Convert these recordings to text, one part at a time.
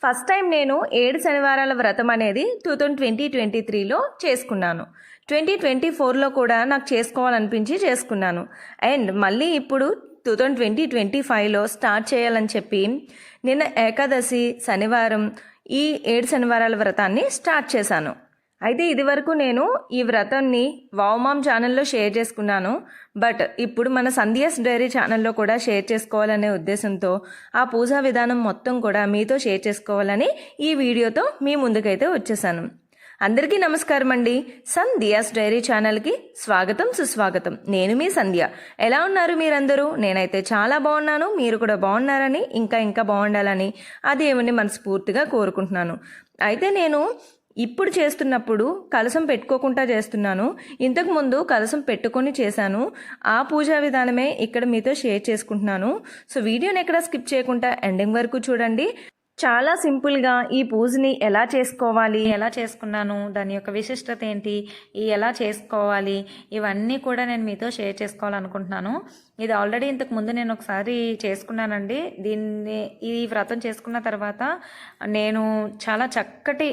First time నేను 7 శనివారాల వ్రతం అనేది 2023లో చేసుకున్నాను. 2024లో కూడా నాకు చేసుకోవాలనిపించి చేసుకున్నాను. అండ్ మళ్ళీ ఇప్పుడు 2025లో స్టార్ట్ చేయాలని చెప్పి నిన్న ఏకాదశి శనివారం ఈ 7 శనివారాల వ్రతాన్ని స్టార్ట్ చేశాను. అయితే ఇదివరకు నేను ఈ వ్రతాన్ని వావ్మామ్ ఛానల్లో షేర్ చేసుకున్నాను. బట్ ఇప్పుడు మన సంధ్యాస్ డైరీ ఛానల్లో కూడా షేర్ చేసుకోవాలనే ఉద్దేశంతో ఆ పూజా విధానం మొత్తం కూడా మీతో షేర్ చేసుకోవాలని ఈ వీడియోతో మీ ముందుకైతే వచ్చేసాను. అందరికీ నమస్కారం అండి. సంధ్యాస్ డైరీ ఛానల్కి స్వాగతం సుస్వాగతం. నేను మీ సంధ్య. ఎలా ఉన్నారు మీరందరూ? నేనైతే చాలా బాగున్నాను. మీరు కూడా బాగున్నారని ఇంకా బాగుండాలని ఆ దేవుణ్ణి మనస్ఫూర్తిగా కోరుకుంటున్నాను. అయితే నేను ఇప్పుడు చేస్తున్నప్పుడు కలశం పెట్టుకోకుండా చేస్తున్నాను. ఇంతకుముందు కలశం పెట్టుకొని చేశాను. ఆ పూజా విధానమే ఇక్కడ మీతో షేర్ చేసుకుంటున్నాను. సో వీడియోని ఎక్కడ స్కిప్ చేయకుండా ఎండింగ్ వరకు చూడండి. చాలా సింపుల్గా ఈ పూజని ఎలా చేసుకోవాలి, ఎలా చేసుకున్నాను, దాని యొక్క విశిష్టత ఏంటి, ఎలా చేసుకోవాలి, ఇవన్నీ కూడా నేను మీతో షేర్ చేసుకోవాలనుకుంటున్నాను. ఇది ఆల్రెడీ ఇంతకు ముందు నేను ఒకసారి చేసుకున్నానండి. ఈ వ్రతం చేసుకున్న తర్వాత నేను చాలా చక్కటి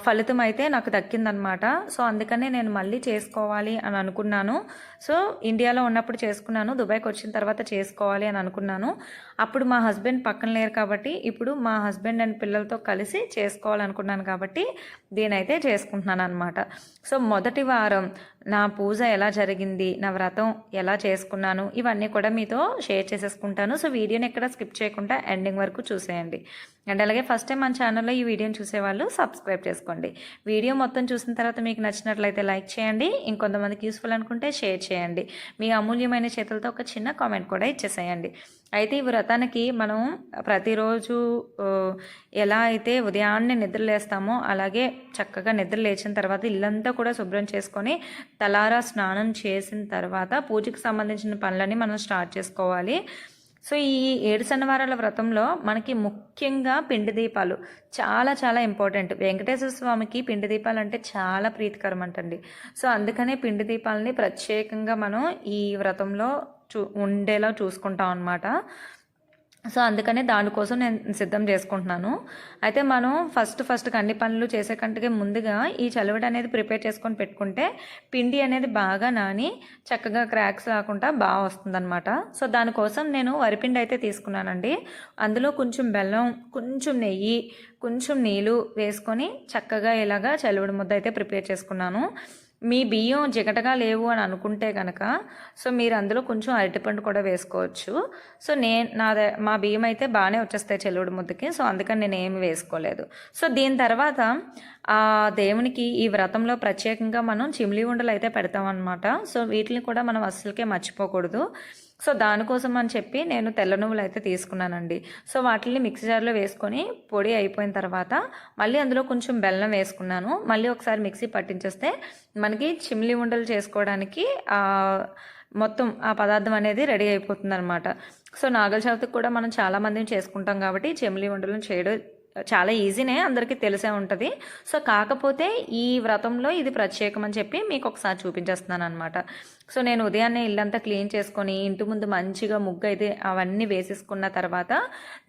ఫలితం అయితే నాకు దక్కిందనమాట. సో అందుకనే నేను మళ్ళీ చేసుకోవాలి అని అనుకున్నాను. సో ఇండియాలో ఉన్నప్పుడు చేసుకున్నాను, దుబాయ్కి వచ్చిన తర్వాత చేసుకోవాలి అని అనుకున్నాను. అప్పుడు మా హస్బెండ్ పక్కన లేరు కాబట్టి ఇప్పుడు మా హస్బెండ్ అండ్ పిల్లలతో కలిసి చేసుకోవాలనుకున్నాను కాబట్టి దీనైతే చేసుకుంటున్నాను అనమాట. సో మొదటి వారం నా పూజ ఎలా జరిగింది, నా వ్రతం ఎలా చేసుకున్నాను, ఇవన్నీ కూడా మీతో షేర్ చేసేసుకుంటాను. సో వీడియోని ఎక్కడ స్కిప్ చేయకుండా ఎండింగ్ వరకు చూసేయండి. అండ్ అలాగే ఫస్ట్ టైం మన ఛానల్లో ఈ వీడియోని చూసేవాళ్ళు సబ్స్క్రైబ్ చేసుకోండి. వీడియో మొత్తం చూసిన తర్వాత మీకు నచ్చినట్లయితే లైక్ చేయండి, ఇంకొంతమందికి యూస్ఫుల్ అనుకుంటే షేర్ చేయండి. మీ అమూల్యమైన చేతులతో ఒక చిన్న కామెంట్ కూడా ఇచ్చేసేయండి. అయితే ఈ వ్రతానికి మనం ప్రతిరోజు ఎలా అయితే ఉదయాన్నే నిద్ర లేస్తామో అలాగే చక్కగా నిద్ర లేచిన తర్వాత ఇల్లంతా కూడా శుభ్రం చేసుకొని తలారా స్నానం చేసిన తర్వాత పూజకి సంబంధించిన పనులన్నీ మనం స్టార్ట్ చేసుకోవాలి. సో ఈ 7 శనివారాల వ్రతంలో మనకి ముఖ్యంగా పిండి దీపాలు చాలా ఇంపార్టెంట్. వెంకటేశ్వర స్వామికి పిండి దీపాలు అంటే చాలా ప్రీతికరం అంటండి. సో అందుకనే పిండి దీపాలని ప్రత్యేకంగా మనం ఈ వ్రతంలో ఉండేలా చూసుకుంటాం అన్నమాట. సో అందుకనే దానికోసం నేను సిద్ధం చేసుకుంటున్నాను. అయితే మనం ఫస్ట్ అన్ని పనులు చేసే కంటే ముందుగా ఈ చలివిడి అనేది ప్రిపేర్ చేసుకొని పెట్టుకుంటే పిండి అనేది బాగా నాని చక్కగా క్రాక్స్ రాకుండా బాగా వస్తుందన్నమాట. సో దానికోసం నేను వరిపిండి అయితే తీసుకున్నానండి. అందులో కొంచెం బెల్లం, కొంచెం నెయ్యి, కొంచెం నీళ్ళు వేసుకొని చక్కగా ఇలాగా చలివిడి ముద్ద అయితే ప్రిపేర్ చేసుకున్నాను. మీ బియ్యం జిగటగా లేవు అని అనుకుంటే కనుక సో మీరు అందులో కొంచెం అరటిపండు కూడా వేసుకోవచ్చు. సో మా బియ్యం అయితే బాగానే వచ్చేస్తాయి చెల్లుడి ముద్దకి. సో అందుకని నేను ఏమి వేసుకోలేదు. సో దీని తర్వాత ఆ దేవునికి ఈ వ్రతంలో ప్రత్యేకంగా మనం చిమ్లీ ఉండలు అయితే పెడతామన్నమాట. సో వీటిని కూడా మనం అస్సలకే మర్చిపోకూడదు. సో దానికోసం అని చెప్పి నేను తెల్ల నువ్వులు అయితే తీసుకున్నానండి. సో వాటిని మిక్సీ జార్లో వేసుకొని పొడి అయిపోయిన తర్వాత మళ్ళీ అందులో కొంచెం బెల్లం వేసుకున్నాను. మళ్ళీ ఒకసారి మిక్సీ పట్టించేస్తే మనకి చిమ్లీ ఉండలు చేసుకోవడానికి మొత్తం ఆ పదార్థం అనేది రెడీ అయిపోతుంది అనమాట. సో నాగల చవితికి కూడా మనం చాలామందిని చేసుకుంటాం కాబట్టి చిమ్లీ ఉండలను చేయడం చాలా ఈజీనే, అందరికీ తెలిసే ఉంటుంది. సో కాకపోతే ఈ వ్రతంలో ఇది ప్రత్యేకం అని చెప్పి మీకు ఒకసారి చూపించేస్తున్నాను అనమాట. సో నేను ఉదయాన్నే ఇల్లంతా క్లీన్ చేసుకొని ఇంటి ముందు మంచిగా ముగ్గు అయితే అవన్నీ వేసేసుకున్న తర్వాత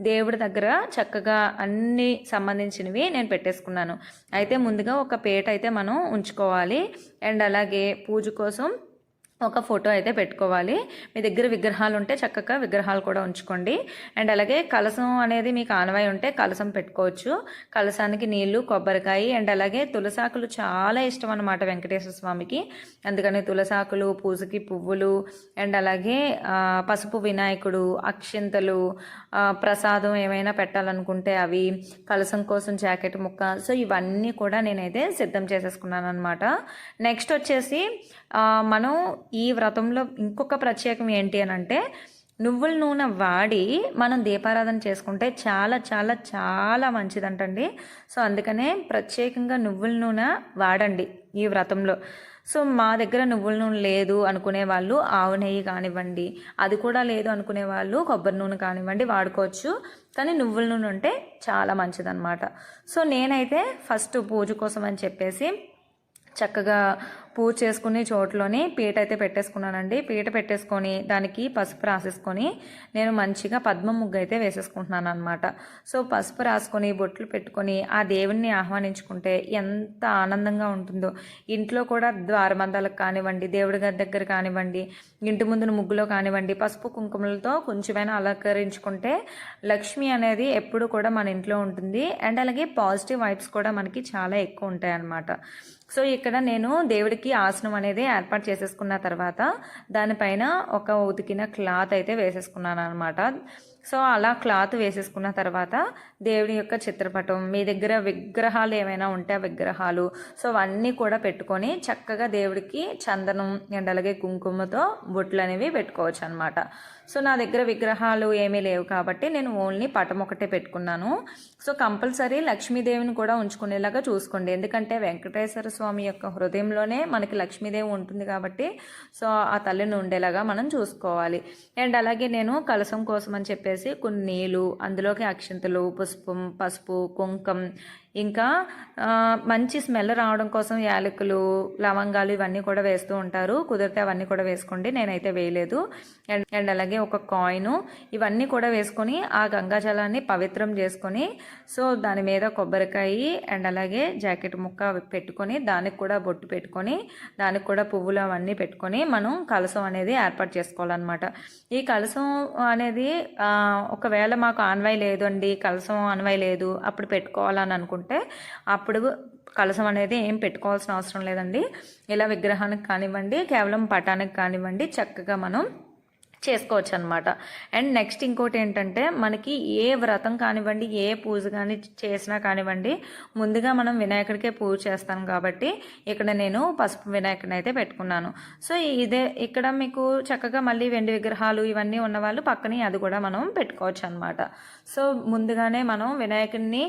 దేవుడి దగ్గర చక్కగా అన్ని సంబంధించినవి నేను పెట్టేసుకున్నాను. అయితే ముందుగా ఒక పీట అయితే మనం ఉంచుకోవాలి. అండ్ అలాగే పూజ కోసం ఒక ఫోటో అయితే పెట్టుకోవాలి. మీ దగ్గర విగ్రహాలు ఉంటే చక్కగా విగ్రహాలు కూడా ఉంచుకోండి. అండ్ అలాగే కలసం అనేది మీకు ఆనవాయి ఉంటే కలసం పెట్టుకోవచ్చు. కలసానికి నీళ్లు, కొబ్బరికాయ అండ్ అలాగే తులసాకులు చాలా ఇష్టం అన్నమాట వెంకటేశ్వర స్వామికి. అందుకని తులసాకులు, పూజకి పువ్వులు అండ్ అలాగే పసుపు వినాయకుడు, అక్షింతలు, ప్రసాదం ఏమైనా పెట్టాలనుకుంటే అవి, కలసం కోసం జాకెట్ ముక్క. సో ఇవన్నీ కూడా నేనైతే సిద్ధం చేసేసుకున్నాను అనమాట. నెక్స్ట్ వచ్చేసి మనం ఈ వ్రతంలో ఇంకొక ప్రత్యేకం ఏంటి అని అంటే నువ్వుల నూనె వాడి మనం దీపారాధన చేసుకుంటే చాలా మంచిదంటండి. సో అందుకనే ప్రత్యేకంగా నువ్వుల నూనె వాడండి ఈ వ్రతంలో. సో మా దగ్గర నువ్వుల నూనె లేదు అనుకునే వాళ్ళు ఆవు నెయ్యి కానివ్వండి, అది కూడా లేదు అనుకునే వాళ్ళు కొబ్బరి నూనె కానివ్వండి వాడుకోవచ్చు. కానీ నువ్వుల నూనె ఉంటే చాలా మంచిదన్నమాట. సో నేనైతే ఫస్ట్ పూజ కోసం అని చెప్పేసి చక్కగా పూజ చేసుకునే చోట్లోనే పీట అయితే పెట్టేసుకున్నానండి. పీట పెట్టేసుకొని దానికి పసుపు రాసేసుకొని నేను మంచిగా పద్మ ముగ్గు అయితే వేసేసుకుంటున్నాను అనమాట. సో పసుపు రాసుకొని బొట్లు పెట్టుకొని ఆ దేవుణ్ణి ఆహ్వానించుకుంటే ఎంత ఆనందంగా ఉంటుందో. ఇంట్లో కూడా ద్వారబంధాలకు కానివ్వండి, దేవుడి గారి దగ్గర కానివ్వండి, ఇంటి ముందున ముగ్గులో కానివ్వండి, పసుపు కుంకుమలతో కొంచెమైనా అలంకరించుకుంటే లక్ష్మి అనేది ఎప్పుడు కూడా మన ఇంట్లో ఉంటుంది. అండ్ అలాగే పాజిటివ్ వైబ్స్ కూడా మనకి చాలా ఎక్కువ ఉంటాయి అన్నమాట. సో ఇక్కడ నేను దేవుడికి ఆసనం అనేది ఏర్పాటు చేసేసుకున్న తర్వాత దానిపైన ఒక ఉతికిన క్లాత్ అయితే వేసేసుకున్నాను అనమాట. సో అలా క్లాత్ వేసేసుకున్న తర్వాత దేవుడి యొక్క చిత్రపటం, మీ దగ్గర విగ్రహాలు ఏమైనా ఉంటే ఆ విగ్రహాలు, సో అవన్నీ కూడా పెట్టుకొని చక్కగా దేవుడికి చందనం అండ్ అలాగే కుంకుమతో బొట్లు అనేవి పెట్టుకోవచ్చు అనమాట. సో నా దగ్గర విగ్రహాలు ఏమీ లేవు కాబట్టి నేను ఓన్లీ పటం ఒకటే పెట్టుకున్నాను. సో కంపల్సరీ లక్ష్మీదేవిని కూడా ఉంచుకునేలాగా చూసుకోండి. ఎందుకంటే వెంకటేశ్వర స్వామి యొక్క హృదయంలోనే మనకి లక్ష్మీదేవి ఉంటుంది కాబట్టి సో ఆ తల్లిని ఉండేలాగా మనం చూసుకోవాలి. అండ్ అలాగే నేను కలసం కోసం అని చెప్పేసి కొన్ని నీళ్ళు, అందులోకి అక్షంతలు, పుష్పం, పసుపు, కుంకం, ఇంకా మంచి స్మెల్ రావడం కోసం యాలకులు, లవంగాలు ఇవన్నీ కూడా వేస్తూ ఉంటారు. కుదిరితే అవన్నీ కూడా వేసుకోండి, నేనైతే వేయలేదు. అండ్ అలాగే ఒక కాయిన్, ఇవన్నీ కూడా వేసుకొని ఆ గంగాజలాన్ని పవిత్రం చేసుకొని సో దాని మీద కొబ్బరికాయ అండ్ అలాగే జాకెట్ ముక్క పెట్టుకొని దానికి కూడా బొట్టు పెట్టుకొని దానికి కూడా పువ్వులు అవన్నీ పెట్టుకొని మనం కలసం అనేది ఏర్పాటు చేసుకోవాలన్నమాట. ఈ కలసం అనేది ఒకవేళ మాకు ఆన్వాయి లేదు అండి, కలసం ఆన్వాయి లేదు, అప్పుడు పెట్టుకోవాలని అనుకుంటే అప్పుడు కలసం అనేది ఏం పెట్టుకోవాల్సిన అవసరం లేదండి. ఇలా విగ్రహానికి కానివ్వండి, కేవలం పటానికి కానివ్వండి, చక్కగా మనం చేసుకోవచ్చు అనమాట. అండ్ నెక్స్ట్ ఇంకోటి ఏంటంటే, మనకి ఏ వ్రతం కానివ్వండి, ఏ పూజ కానీ చేసినా కానివ్వండి, ముందుగా మనం వినాయకుడికే పూజ చేస్తాం కాబట్టి ఇక్కడ నేను పసుపు వినాయకుడిని అయితే పెట్టుకున్నాను. సో ఇదే ఇక్కడ మీకు చక్కగా మళ్ళీ వెండి విగ్రహాలు ఇవన్నీ ఉన్నవాళ్ళు పక్కనే అది కూడా మనం పెట్టుకోవచ్చు అనమాట. సో ముందుగానే మనం వినాయకుడిని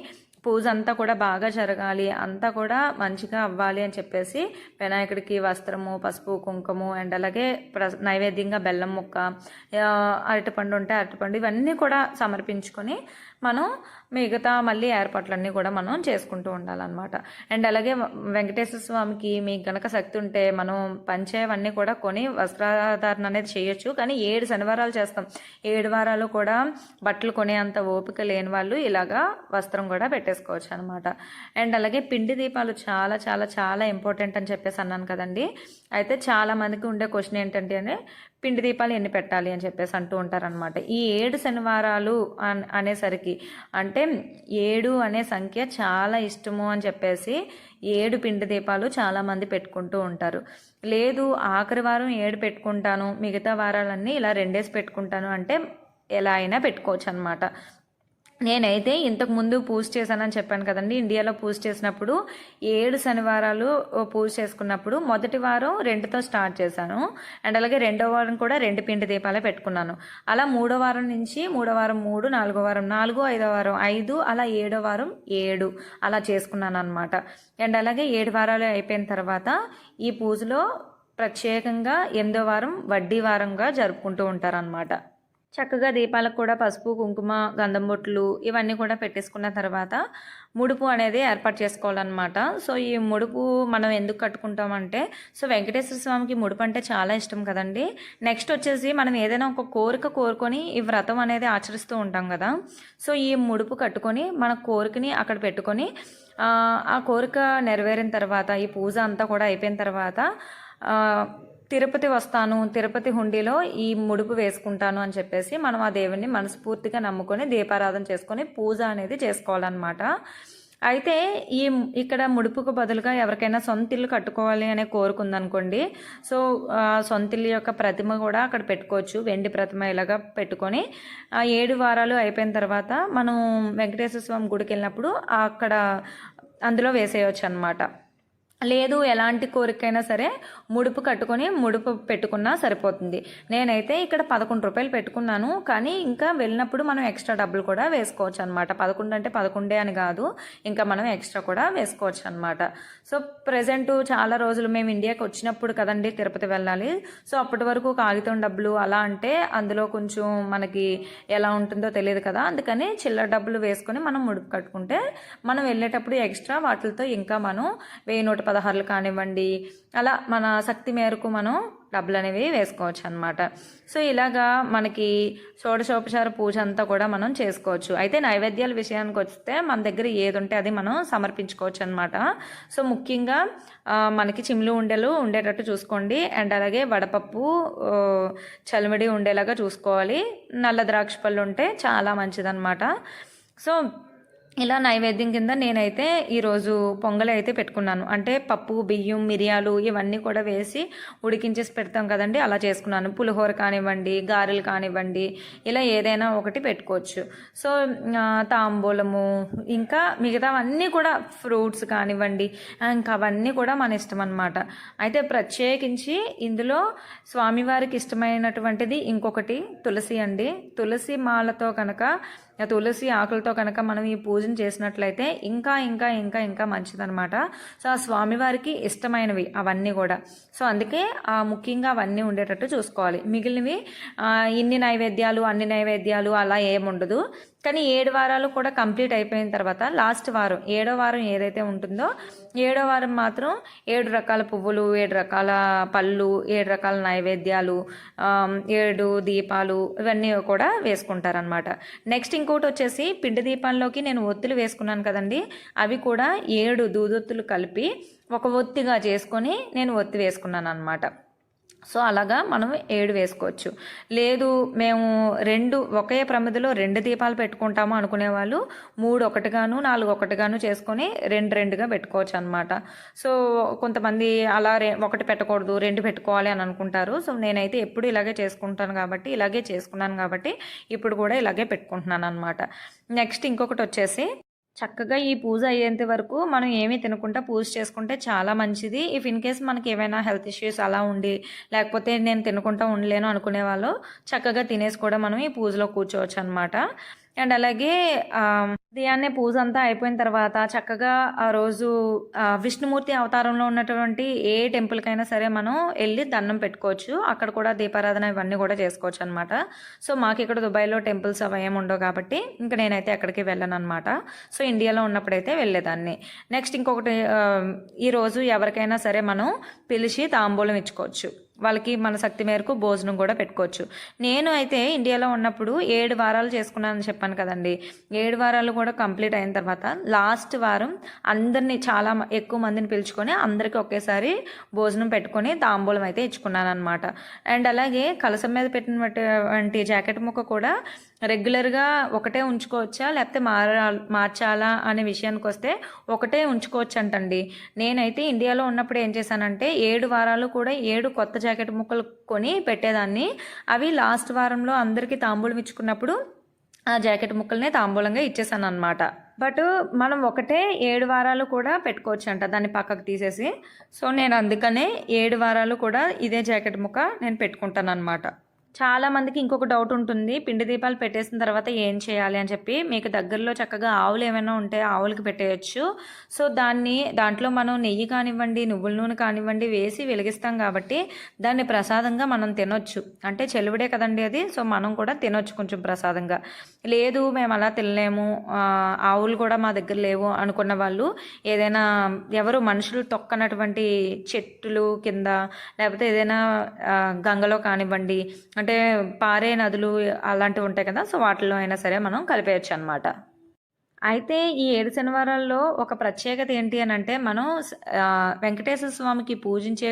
పూజ అంతా కూడా బాగా జరగాలి, అంతా కూడా మంచిగా అవ్వాలి అని చెప్పేసి వినాయకుడికి వస్త్రము, పసుపు, కుంకుమ అండ్ అలాగే నైవేద్యంగా బెల్లం ముక్క, అరటిపండు ఉంటే అరటిపండు ఇవన్నీ కూడా సమర్పించుకొని మనం మిగతా మళ్ళీ ఏర్పాట్లన్నీ కూడా మనం చేసుకుంటూ ఉండాలన్నమాట. అండ్ అలాగే వెంకటేశ్వర స్వామికి మీకు గనక శక్తి ఉంటే మనం పంచేవన్నీ కూడా కొని వస్త్రాధారణ అనేది చేయొచ్చు. కానీ 7 శనివారాలు చేస్తాం, 7 వారాలు కూడా బట్టలు కొనే అంత ఓపిక లేని వాళ్ళు ఇలాగా వస్త్రం కూడా పెట్టేసుకోవచ్చు అనమాట. అండ్ అలాగే పిండి దీపాలు చాలా చాలా చాలా ఇంపార్టెంట్ అని చెప్పేసి అన్నాను కదండి. అయితే చాలా మందికి ఉండే క్వశ్చన్ ఏంటంటే పిండి దీపాలు ఎన్ని పెట్టాలి అని చెప్పేసి అంటూ ఉంటారనమాట. ఈ 7 శనివారాలు అనేసరికి అంటే 7 అనే సంఖ్య చాలా ఇష్టము అని చెప్పేసి 7 పిండి దీపాలు చాలామంది పెట్టుకుంటూ ఉంటారు. లేదు ఆఖరి వారం 7 పెట్టుకుంటాను, మిగతా వారాలన్నీ ఇలా 2 పెట్టుకుంటాను అంటే ఎలా అయినా పెట్టుకోవచ్చు అనమాట. నేనైతే ఇంతకుముందు పూజ చేశానని చెప్పాను కదండి. ఇండియాలో పూజ చేసినప్పుడు 7 శనివారాలు పూజ చేసుకున్నప్పుడు మొదటి వారం 2తో స్టార్ట్ చేశాను. అండ్ అలాగే 2వ వారం కూడా 2 పిండి దీపాలే పెట్టుకున్నాను. అలా 3వ వారం నుంచి 3వ వారం 3, 4వ వారం 4, 5వ వారం 5, అలా 7వ వారం 7 అలా చేసుకున్నాను అనమాట. అండ్ అలాగే 7 వారాలు అయిపోయిన తర్వాత ఈ పూజలో ప్రత్యేకంగా 8వ వారం వడ్డీ వారంగా జరుపుకుంటూ ఉంటారనమాట. చక్కగా దీపాలకు కూడా పసుపు, కుంకుమ, గంధం బొట్లు ఇవన్నీ కూడా పెట్టేసుకున్న తర్వాత ముడుపు అనేది ఏర్పాటు చేసుకోవాలన్నమాట. సో ఈ ముడుపు మనం ఎందుకు కట్టుకుంటామంటే, సో వెంకటేశ్వర స్వామికి ముడుపు అంటే చాలా ఇష్టం కదండి. నెక్స్ట్ వచ్చేసి మనం ఏదైనా ఒక కోరిక కోరుకొని ఈ వ్రతం అనేది ఆచరిస్తూ ఉంటాం కదా. సో ఈ ముడుపు కట్టుకొని మన కోరికని అక్కడ పెట్టుకొని ఆ కోరిక నెరవేరిన తర్వాత ఈ పూజ అంతా కూడా అయిపోయిన తర్వాత తిరుపతి వస్తాను, తిరుపతి హుండీలో ఈ ముడుపు వేసుకుంటాను అని చెప్పేసి మనం ఆ దేవుని మనస్ఫూర్తిగా నమ్ముకొని దీపారాధన చేసుకొని పూజ అనేది చేసుకోవాలన్నమాట. అయితే ఇక్కడ ముడుపుకు బదులుగా ఎవరికైనా సొంత ఇల్లు కట్టుకోవాలి అనే కోరుకుందనుకోండి, సో సొంత ఇల్లు యొక్క ప్రతిమ కూడా అక్కడ పెట్టుకోవచ్చు. వెండి ప్రతిమ ఇలాగా పెట్టుకొని 7 వారాలు అయిపోయిన తర్వాత మనం వెంకటేశ్వర స్వామి గుడికి వెళ్ళినప్పుడు అక్కడ అందులో వేసేయచ్చు అనమాట. లేదు ఎలాంటి కోరికైనా సరే ముడుపు కట్టుకొని ముడుపు పెట్టుకున్నా సరిపోతుంది. నేనైతే ఇక్కడ 11 రూపాయలు పెట్టుకున్నాను, కానీ ఇంకా వెళ్ళినప్పుడు మనం ఎక్స్ట్రా డబ్బులు కూడా వేసుకోవచ్చు అనమాట. 11 అంటే 11 అని కాదు, ఇంకా మనం ఎక్స్ట్రా కూడా వేసుకోవచ్చు అనమాట. సో ప్రజెంట్ చాలా రోజులు మేము ఇండియాకి వచ్చినప్పుడు కదండి తిరుపతి వెళ్ళాలి. సో అప్పటి వరకు కాగితం డబ్బులు అలా అంటే అందులో కొంచెం మనకి ఎలా ఉంటుందో తెలియదు కదా, అందుకని చిల్లర డబ్బులు వేసుకొని మనం ముడుపు కట్టుకుంటే మనం వెళ్ళేటప్పుడు ఎక్స్ట్రా వాటితో ఇంకా మనం 1000, 16 కానివ్వండి, అలా మన శక్తి మేరకు మనం డబ్బులు అనేవి వేసుకోవచ్చు అనమాట. సో ఇలాగా మనకి షోడశోపచార పూజ అంతా కూడా మనం చేసుకోవచ్చు. అయితే నైవేద్యాల విషయానికి వస్తే మన దగ్గర ఏది ఉంటే అది మనం సమర్పించుకోవచ్చు అనమాట. సో ముఖ్యంగా మనకి చిమ్లు ఉండలు ఉండేటట్టు చూసుకోండి. అండ్ అలాగే వడపప్పు చలిమిడి ఉండేలాగా చూసుకోవాలి. నల్ల ద్రాక్ష పళ్ళు ఉంటే చాలా మంచిదన్నమాట. సో ఇలా నైవేద్యం కింద నేనైతే ఈరోజు పొంగల్ అయితే పెట్టుకున్నాను. అంటే పప్పు, బియ్యం, మిరియాలు ఇవన్నీ కూడా వేసి ఉడికించేసి పెడతాం కదండి, అలా చేసుకున్నాను. పులిహోర కానివ్వండి, గారెలు కానివ్వండి, ఇలా ఏదైనా ఒకటి పెట్టుకోవచ్చు. సో తాంబూలము, ఇంకా మిగతావన్నీ కూడా ఫ్రూట్స్ కానివ్వండి, ఇంకా అవన్నీ కూడా మన ఇష్టం అన్నమాట. అయితే ప్రత్యేకించి ఇందులో స్వామివారికి ఇష్టమైనటువంటిది ఇంకొకటి తులసి అండి. తులసి మాలతో కనుక, తులసి ఆకులతో కనుక మనం ఈ పూజను చేసినట్లయితే ఇంకా ఇంకా ఇంకా ఇంకా మంచిదనమాట. సో ఆ స్వామివారికి ఇష్టమైనవి అవన్నీ కూడా. సో అందుకే ముఖ్యంగా అవన్నీ ఉండేటట్టు చూసుకోవాలి. మిగిలినవి ఇన్ని నైవేద్యాలు అన్ని నైవేద్యాలు అలా ఏముండదు. కానీ 7 వారాలు కూడా కంప్లీట్ అయిపోయిన తర్వాత లాస్ట్ వారం 7వ వారం ఏదైతే ఉంటుందో 7వ వారం మాత్రం 7 రకాల పువ్వులు, 7 రకాల పళ్ళు, 7 రకాల నైవేద్యాలు, 7 దీపాలు ఇవన్నీ కూడా వేసుకుంటారనమాట. నెక్స్ట్ ఇంకోటి వచ్చేసి పిండి దీపాల్లోకి నేను ఒత్తులు వేసుకున్నాను కదండి, అవి కూడా 7 దూదొత్తులు కలిపి ఒక ఒత్తిగా చేసుకొని నేను ఒత్తి వేసుకున్నాను అనమాట. సో అలాగా మనం 7 వేసుకోవచ్చు. లేదు మేము 2 ఒకే ప్రమిదలో 2 దీపాలు పెట్టుకుంటాము అనుకునే వాళ్ళు 3 ఒకటిగాను 4 ఒకటిగాను చేసుకొని 2 2గా పెట్టుకోవచ్చు అనమాట. సో కొంతమంది అలా ఒకటి పెట్టకూడదు 2 పెట్టుకోవాలి అని అనుకుంటారు. సో నేనైతే ఎప్పుడు ఇలాగే చేసుకుంటాను కాబట్టి, ఇలాగే చేసుకున్నాను కాబట్టి ఇప్పుడు కూడా ఇలాగే పెట్టుకుంటున్నాను అనమాట. నెక్స్ట్ ఇంకొకటి వచ్చేసి చక్కగా ఈ పూజ అయ్యేంత వరకు మనం ఏమీ తినకుండా పూజ చేసుకుంటే చాలా మంచిది. ఇఫ్ ఇన్ కేస్ మనకి ఏమైనా హెల్త్ ఇష్యూస్ అలా ఉండి, లేకపోతే నేను తినకుండా ఉండలేను అనుకునే వాళ్ళు చక్కగా తినేసి కూడా మనం ఈ పూజలో కూర్చోవచ్చు అనమాట. అండ్ అలాగే ఉదయాన్నే పూజ అంతా అయిపోయిన తర్వాత చక్కగా ఆ రోజు విష్ణుమూర్తి అవతారంలో ఉన్నటువంటి ఏ టెంపుల్కైనా సరే మనం వెళ్ళి దండం పెట్టుకోవచ్చు. అక్కడ కూడా దీపారాధన ఇవన్నీ కూడా చేసుకోవచ్చు అనమాట. సో మాకు ఇక్కడ దుబాయ్లో టెంపుల్స్ అవి ఏమి ఉండవు కాబట్టి ఇంకా నేనైతే ఎక్కడికి వెళ్ళను అనమాట. సో ఇండియాలో ఉన్నప్పుడైతే వెళ్ళేదాన్ని. నెక్స్ట్ ఇంకొకటి, ఈరోజు ఎవరికైనా సరే మనం పిలిచి తాంబూలం ఇచ్చుకోవచ్చు. వాళ్ళకి మన శక్తి మేరకు భోజనం కూడా పెట్టుకోవచ్చు. నేను అయితే ఇండియాలో ఉన్నప్పుడు 7 వారాలు చేసుకున్నానని చెప్పాను కదండి. 7 వారాలు కూడా కంప్లీట్ అయిన తర్వాత లాస్ట్ వారం అందరినీ చాలా ఎక్కువ మందిని పిలుచుకొని అందరికీ ఒకేసారి భోజనం పెట్టుకొని తాంబూలం అయితే ఇచ్చుకున్నాను అనమాట. అండ్ అలాగే కలసం మీద పెట్టినటువంటి జాకెట్ ముక్క కూడా రెగ్యులర్గా ఒకటే ఉంచుకోవచ్చా లేకపోతే మార్చాలా అనే విషయానికి వస్తే ఒకటే ఉంచుకోవచ్చు అంటండి. నేనైతే ఇండియాలో ఉన్నప్పుడు ఏం చేశానంటే 7 వారాలు కూడా 7 కొత్త జాకెట్ ముక్కలు కొని పెట్టేదాన్ని. అవి లాస్ట్ వారంలో అందరికీ తాంబూలం ఇచ్చుకున్నప్పుడు ఆ జాకెట్ ముక్కల్నే తాంబూలంగా ఇచ్చేసాను అనమాట. బట్ మనం ఒకటే 7 వారాలు కూడా పెట్టుకోవచ్చు అంట, దాన్ని పక్కకు తీసేసి. సో నేను అందుకనే 7 వారాలు కూడా ఇదే జాకెట్ ముక్క నేను పెట్టుకుంటాను అనమాట. చాలామందికి ఇంకొక డౌట్ ఉంటుంది, పిండి దీపాలు పెట్టేసిన తర్వాత ఏం చేయాలి అని చెప్పి. మీకు దగ్గరలో చక్కగా ఆవులు ఏమైనా ఉంటే ఆవులకి పెట్టేయచ్చు. సో దాంట్లో మనం నెయ్యి కానివ్వండి, నువ్వుల నూనె కానివ్వండి వేసి వెలిగిస్తాం కాబట్టి దాన్ని ప్రసాదంగా మనం తినొచ్చు. అంటే చెలువుడే కదండి అది. సో మనం కూడా తినొచ్చు కొంచెం ప్రసాదంగా. లేదు మేము అలా తినలేము, ఆవులు కూడా మా దగ్గర లేవు అనుకున్న వాళ్ళు ఏదైనా ఎవరు మనుషులు తొక్కనటువంటి చెట్టులు కింద, లేకపోతే ఏదైనా గంగలో కానివ్వండి, అంటే పారే నదులు అలాంటివి ఉంటాయి కదా, సో వాటిలో అయినా సరే మనం కలిపేయచ్చు అనమాట. అయితే ఈ 7 శనివారాల్లో ఒక ప్రత్యేకత ఏంటి అని అంటే, మనం వెంకటేశ్వర స్వామికి పూజించే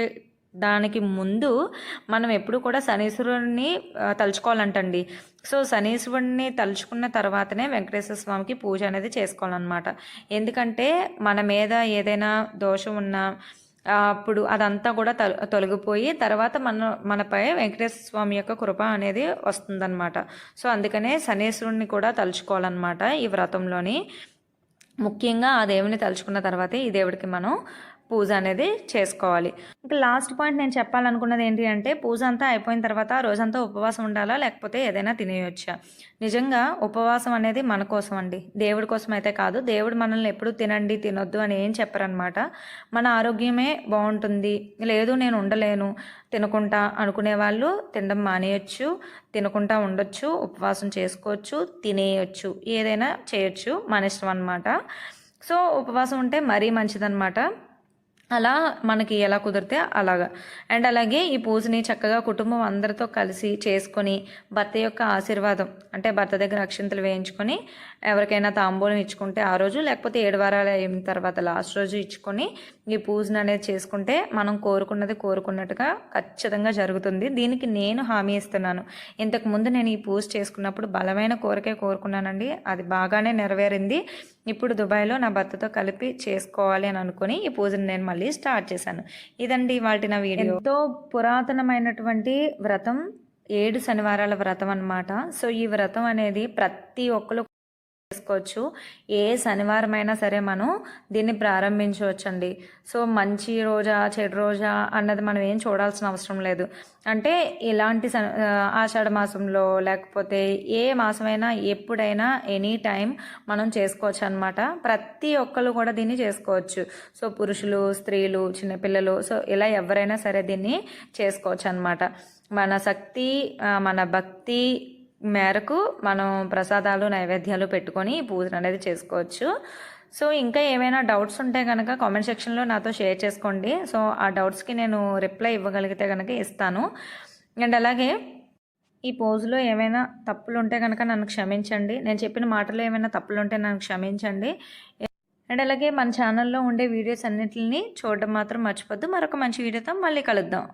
దానికి ముందు మనం ఎప్పుడు కూడా శనీశ్వరుడిని తలుచుకోవాలంటండి. సో శనీశ్వరుడిని తలుచుకున్న తర్వాతనే వెంకటేశ్వర స్వామికి పూజ అనేది చేసుకోవాలన్నమాట. ఎందుకంటే మన మీద ఏదైనా దోషం ఉన్నా అప్పుడు అదంతా కూడా తొలగిపోయి తర్వాత మనపై వెంకటేశ్వర స్వామి యొక్క కృప అనేది వస్తుందన్నమాట. సో అందుకనే శనీశ్వరుడిని కూడా తలుచుకోవాలన్నమాట ఈ వ్రతంలోని. ముఖ్యంగా ఆ దేవుని తలుచుకున్న తర్వాతే ఈ దేవుడికి మనం పూజ అనేది చేసుకోవాలి. ఇంకా లాస్ట్ పాయింట్ నేను చెప్పాలనుకున్నది ఏంటి అంటే, పూజ అంతా అయిపోయిన తర్వాత రోజంతా ఉపవాసం ఉండాలా లేకపోతే ఏదైనా తినేయొచ్చా? నిజంగా ఉపవాసం అనేది మన కోసం అండి, దేవుడి కోసం అయితే కాదు. దేవుడు మనల్ని ఎప్పుడు తినండి తినొద్దు అని ఏం చెప్పరనమాట. మన ఆరోగ్యమే బాగుంటుంది. లేదు నేను ఉండలేను తినకుండా అనుకునే వాళ్ళు తినడం మానేయచ్చు, తినకుండా ఉండొచ్చు, ఉపవాసం చేసుకోవచ్చు, తినేయచ్చు, ఏదైనా చేయొచ్చు, మన ఇష్టం అనమాట. సో ఉపవాసం ఉంటే మరీ మంచిదన్నమాట. అలా మనకి ఎలా కుదిరితే అలాగా. అండ్ అలాగే ఈ పూజని చక్కగా కుటుంబం అందరితో కలిసి చేసుకొని భర్త యొక్క ఆశీర్వాదం అంటే భర్త దగ్గర అక్షింతలు వేయించుకొని ఎవరికైనా తాంబూలం ఇచ్చుకుంటే ఆ రోజు, లేకపోతే 7 వారాలు అయిన తర్వాత లాస్ట్ రోజు ఇచ్చుకొని ఈ పూజను అనేది చేసుకుంటే మనం కోరుకున్నది కోరుకున్నట్టుగా ఖచ్చితంగా జరుగుతుంది. దీనికి నేను హామీ ఇస్తున్నాను. ఇంతకుముందు నేను ఈ పూజ చేసుకున్నప్పుడు బలమైన కోరికే కోరుకున్నానండి, అది బాగానే నెరవేరింది. ఇప్పుడు దుబాయ్లో నా భర్తతో కలిపి చేసుకోవాలి అని అనుకుని ఈ పూజను నేను మళ్ళీ స్టార్ట్ చేశాను. ఇదండి వాటి నా వీడియో. ఎంతో పురాతనమైనటువంటి వ్రతం 7 శనివారాల వ్రతం అన్నమాట. సో ఈ వ్రతం అనేది ప్రతి ఒక్కరు చేసుకోవచ్చు. ఏ శనివారం అయినా సరే మనం దీన్ని ప్రారంభించవచ్చండి. సో మంచి రోజా చెడు రోజా అన్నది మనం ఏం చూడాల్సిన అవసరం లేదు. అంటే ఇలాంటి ఆషాఢ మాసంలో లేకపోతే ఏ మాసమైనా ఎప్పుడైనా ఎనీ టైం మనం చేసుకోవచ్చు అనమాట. ప్రతి ఒక్కరు కూడా దీన్ని చేసుకోవచ్చు. సో పురుషులు, స్త్రీలు, చిన్నపిల్లలు, సో ఇలా ఎవరైనా సరే దీన్ని చేసుకోవచ్చు అనమాట. మన శక్తి, మన భక్తి మేరకు మనం ప్రసాదాలు, నైవేద్యాలు పెట్టుకొని పూజ అనేది చేసుకోవచ్చు. సో ఇంకా ఏమైనా డౌట్స్ ఉంటే కనుక కామెంట్ సెక్షన్లో నాతో షేర్ చేసుకోండి. సో ఆ డౌట్స్కి నేను రిప్లై ఇవ్వగలిగితే కనుక ఇస్తాను. అండ్ అలాగే ఈ పోజులో ఏమైనా తప్పులు ఉంటే కనుక నన్ను క్షమించండి. నేను చెప్పిన మాటలో ఏమైనా తప్పులు ఉంటే నన్ను క్షమించండి. అండ్ అలాగే మన ఛానల్లో ఉండే వీడియోస్ అన్నిటిని చూడడం మాత్రం మర్చిపోద్దు. మరొక మంచి వీడియోతో మళ్ళీ కలుద్దాం.